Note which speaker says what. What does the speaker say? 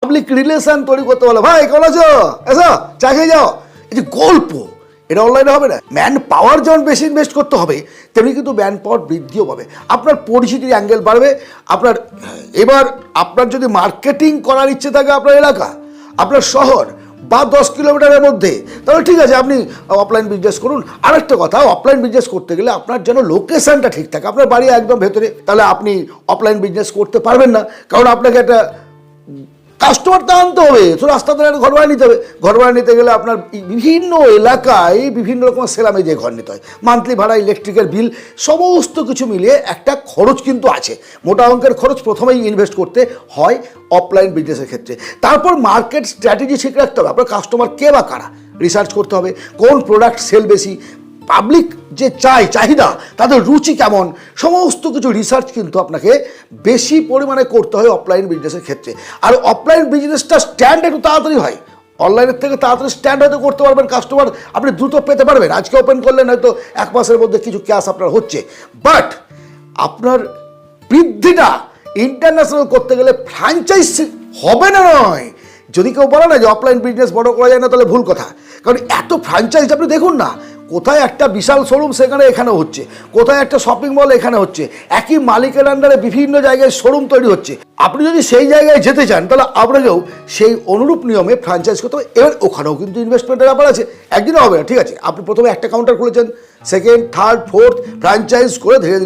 Speaker 1: Public relation তৈরি করতে বলো, ভাই কেমন আছো, এসো চা খেয়ে যাও, এই যে গল্প, এটা অনলাইনে হবে না। ম্যান পাওয়ার যেমন বেশি ইনভেস্ট করতে হবে, তেমনি কিন্তু ম্যান পাওয়ার বৃদ্ধিও পাবে, আপনার পরিচিতির অ্যাঙ্গেল বাড়বে। আপনার যদি মার্কেটিং করার ইচ্ছে থাকে আপনার এলাকা, আপনার শহর বা 10 কিলোমিটারের মধ্যে, তাহলে ঠিক আছে আপনি অফলাইন বিজনেস করুন। আরেকটা কথা, অফলাইন বিজনেস করতে গেলে আপনার যেন লোকেশনটা ঠিক থাকে, আপনার বাড়ি একদম ভেতরে, তাহলে আপনি অফলাইন বিজনেস করতে পারবেন না, কারণ আপনাকে একটা কাস্টমার তো আনতে হবে, তো রাস্তাতে ঘর ভাড়া নিতে হবে। ঘর ভাড়া নিতে গেলে আপনার বিভিন্ন এলাকায় বিভিন্ন রকম সেলামে যে ঘর নিতে হয়, মান্থলি ভাড়া, ইলেকট্রিকের বিল, সমস্ত কিছু মিলিয়ে একটা খরচ কিন্তু আছে, মোটা অঙ্কের খরচ প্রথমেই ইনভেস্ট করতে হয় অফলাইন বিজনেসের ক্ষেত্রে। তারপর মার্কেট স্ট্র্যাটেজি ঠিক রাখতে হবে, আপনার কাস্টমার কে বা কারা, রিসার্চ করতে হবে কোন প্রোডাক্ট সেল বেশি, পাবলিক যে চাহিদা, তাদের রুচি কেমন, সমস্ত কিছু রিসার্চ কিন্তু আপনাকে বেশি পরিমাণে করতে হয় অফলাইন বিজনেসের ক্ষেত্রে। আর অফলাইন বিজনেসটা স্ট্যান্ড একটু তাড়াতাড়ি হয়, অনলাইনের থেকে তাড়াতাড়ি স্ট্যান্ড হয়তো করতে পারবেন, কাস্টমার আপনি দ্রুত পেতে পারবেন। আজকে ওপেন করলেন, হয়তো 1 মাসের মধ্যে কিছু ক্যাশ আপনার হচ্ছে, বাট আপনার বৃদ্ধিটা ইন্টারন্যাশনাল করতে গেলে ফ্র্যাঞ্চাইজ হবে না নয়। যদি কেউ বলে না যে অফলাইন বিজনেস বড় করা যায় না, তাহলে ভুল কথা, কারণ এত ফ্র্যাঞ্চাইজ আপনি দেখুন না, কোথায় একটা বিশাল শোরুম সেখানে এখানে হচ্ছে, কোথায় একটা শপিং মল এখানে হচ্ছে, একই মালিকের আন্ডারে বিভিন্ন জায়গায় শোরুম তৈরি হচ্ছে। আপনি যদি সেই জায়গায় যেতে চান, তাহলে আপনাকেও সেই অনুরূপ নিয়মে ফ্র্যাঞ্চাইজ করতে হবে। এবার ওখানেও কিন্তু ইনভেস্টমেন্টের ব্যাপার আছে, একদিনও হবে না। ঠিক আছে, আপনি প্রথমে একটা কাউন্টার খুলেছেন, সেকেন্ড, থার্ড, ফোর্থ, ফ্র্যাঞ্চাইজ করে ধীরে ধীরে